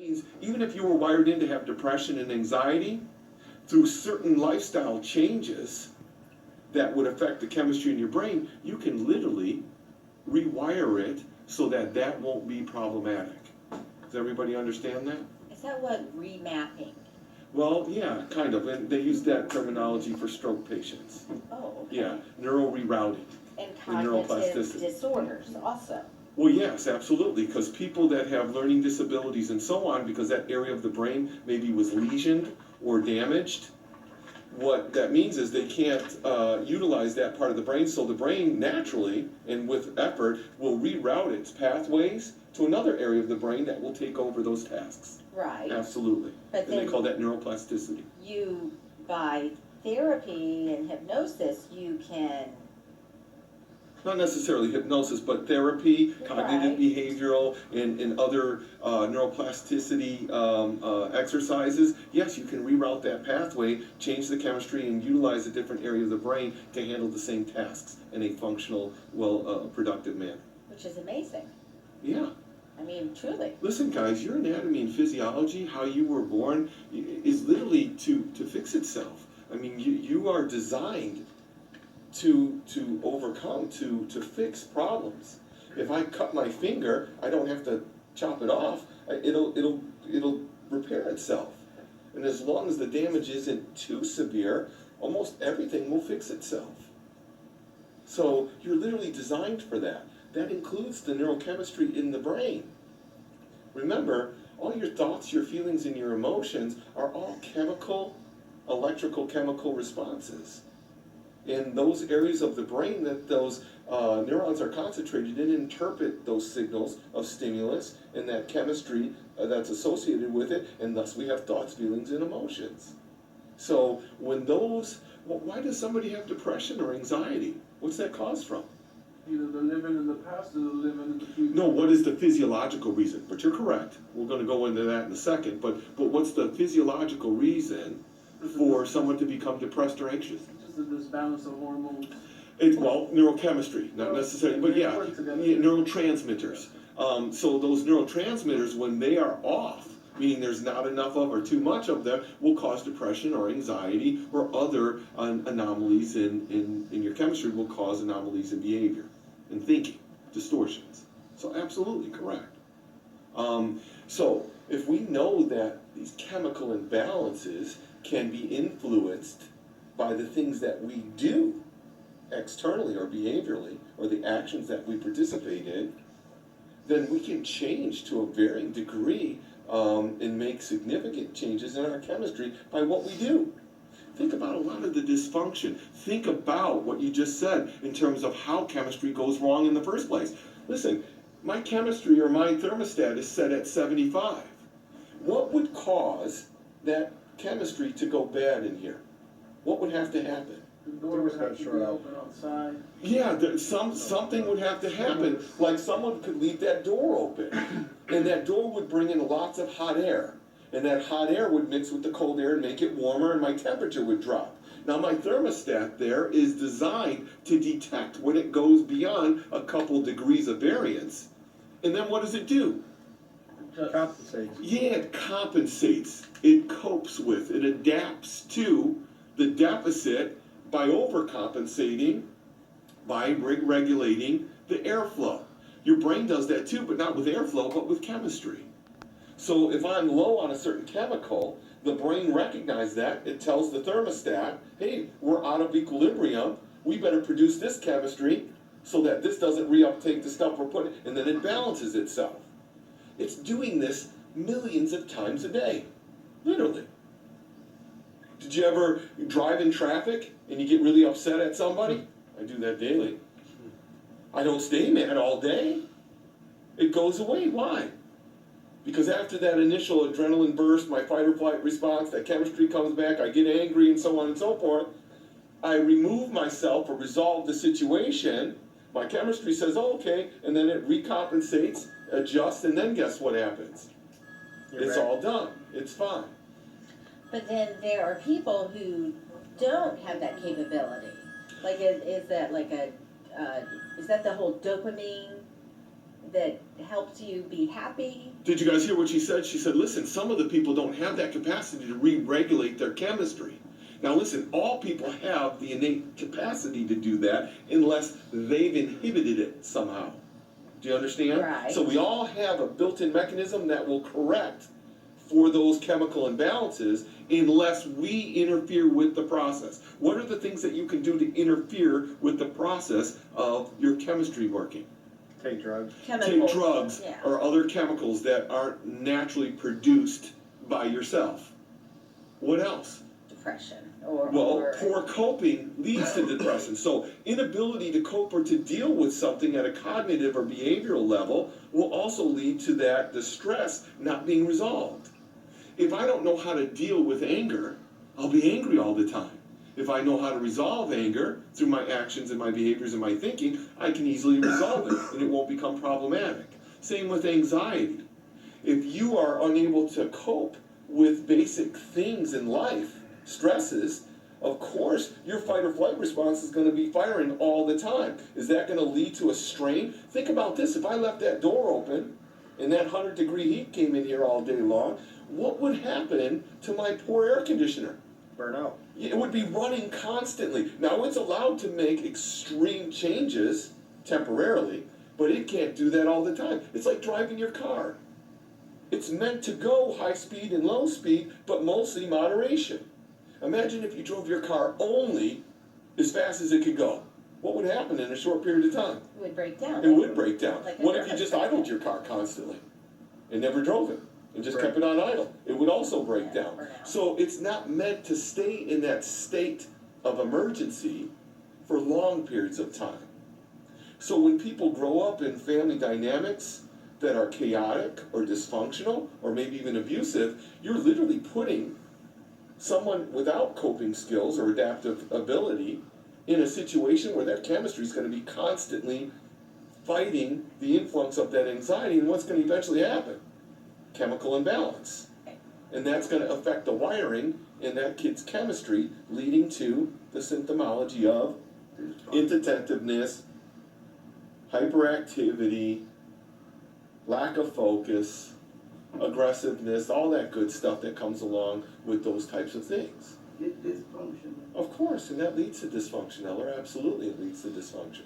means even if you were wired in to have depression and anxiety, through certain lifestyle changes that would affect the chemistry in your brain, you can literally rewire it so that that won't be problematic. Does everybody understand that? Is that what remapping? Well, yeah, kind of. And they use that terminology for stroke patients. Oh, okay. Yeah, neural rerouting. And cognitive neuroplasticity. disorders also. Well, yes, absolutely, because people that have learning disabilities and so on, because that area of the brain maybe was lesioned or damaged, what that means is they can't utilize that part of the brain, so the brain naturally, and with effort, will reroute its pathways to another area of the brain that will take over those tasks. Right. Absolutely. But and they call that neuroplasticity. You, by therapy and hypnosis, you can... Not necessarily hypnosis, but therapy, cognitive behavioral, and other neuroplasticity exercises. Yes, you can reroute that pathway, change the chemistry, and utilize a different area of the brain to handle the same tasks in a functional, productive manner. Which is amazing. Yeah. I mean, truly. Listen, guys, your anatomy and physiology, how you were born, is literally to fix itself. I mean, you are designed to overcome, to fix problems. If I cut my finger, I don't have to chop it off. It'll repair itself. And as long as the damage isn't too severe, almost everything will fix itself. So you're literally designed for that. That includes the neurochemistry in the brain. Remember, all your thoughts, your feelings, and your emotions are all electrical chemical responses. In those areas of the brain that those neurons are concentrated in, interpret those signals of stimulus and that chemistry that's associated with it, and thus we have thoughts, feelings, and emotions. So when why does somebody have depression or anxiety? What's that caused from? Either they're living in the past or they're living in the future. No, what is the physiological reason? But you're correct. We're going to go into that in a second. But what's the physiological reason for someone to become depressed or anxious? Just a disbalance of hormones. Well, neurochemistry, not necessarily, but yeah, neurotransmitters. So those neurotransmitters, when they are off, meaning there's not enough of or too much of them, will cause depression or anxiety or other anomalies in your chemistry, will cause anomalies in behavior and thinking, distortions. So absolutely correct. So if we know that these chemical imbalances can be influenced by the things that we do externally or behaviorally, or the actions that we participate in, then we can change to a varying degree and make significant changes in our chemistry by what we do. Think about a lot of the dysfunction. Think about what you just said in terms of how chemistry goes wrong in the first place. Listen, my chemistry or my thermostat is set at 75. What would cause that chemistry to go bad in here? What would have to happen? The door would have to be open outside. Yeah, something would have to happen. Like someone could leave that door open, and that door would bring in lots of hot air, and that hot air would mix with the cold air and make it warmer, and my temperature would drop. Now my thermostat there is designed to detect when it goes beyond a couple degrees of variance, and then what does it do? Compensates. Yeah, it compensates. It copes with. It adapts to the deficit by overcompensating, by regulating the airflow. Your brain does that too, but not with airflow, but with chemistry. So if I'm low on a certain chemical, the brain recognizes that. It tells the thermostat, hey, we're out of equilibrium. We better produce this chemistry so that this doesn't reuptake the stuff we're putting, and then it balances itself. It's doing this millions of times a day, literally. Did you ever drive in traffic and you get really upset at somebody? I do that daily. I don't stay mad all day. It goes away. Why? Because after that initial adrenaline burst, my fight or flight response, that chemistry comes back, I get angry and so on and so forth. I remove myself or resolve the situation. My chemistry says, oh, okay, and then it recompensates, adjusts, and then guess what happens? It's all done. It's fine. But then there are people who don't have that capability. Like, is that like is that the whole dopamine that helps you be happy. Did you guys hear what she said? She said, listen, some of the people don't have that capacity to re-regulate their chemistry. Now listen, all people have the innate capacity to do that unless they've inhibited it somehow. Do you understand? Right. So we all have a built-in mechanism that will correct for those chemical imbalances unless we interfere with the process. What are the things that you can do to interfere with the process of your chemistry working? Take drugs. Chemicals. Take drugs Yeah. or other chemicals that aren't naturally produced by yourself. What else? Depression or Poor coping leads to depression. So inability to cope or to deal with something at a cognitive or behavioral level will also lead to that distress not being resolved. If I don't know how to deal with anger, I'll be angry all the time. If I know how to resolve anger through my actions and my behaviors and my thinking, I can easily resolve it and it won't become problematic. Same with anxiety. If you are unable to cope with basic things in life, stresses, of course your fight or flight response is going to be firing all the time. Is that going to lead to a strain? Think about this. If I left that door open and that 100-degree heat came in here all day long, what would happen to my poor air conditioner? Burn out. It would be running constantly. Now it's allowed to make extreme changes temporarily, but it can't do that all the time. It's like driving your car. It's meant to go high speed and low speed, but mostly moderation. Imagine if you drove your car only as fast as it could go. What would happen in a short period of time? It would break down. It would break down. Like a What if you nervous just breakdown. idled your car constantly and never drove it and just Right. kept it on idle? It would also break Yeah, down. burn out. So it's not meant to stay in that state of emergency for long periods of time. So when people grow up in family dynamics that are chaotic or dysfunctional or maybe even abusive, you're literally putting someone without coping skills or adaptive ability in a situation where their chemistry is going to be constantly fighting the influx of that anxiety, and what's going to eventually happen? Chemical imbalance. And that's going to affect the wiring in that kid's chemistry, leading to the symptomology of inattentiveness, hyperactivity, lack of focus, aggressiveness, all that good stuff that comes along with those types of things. Dysfunction. Of course, and that leads to dysfunction, Eller. Absolutely, it leads to dysfunction.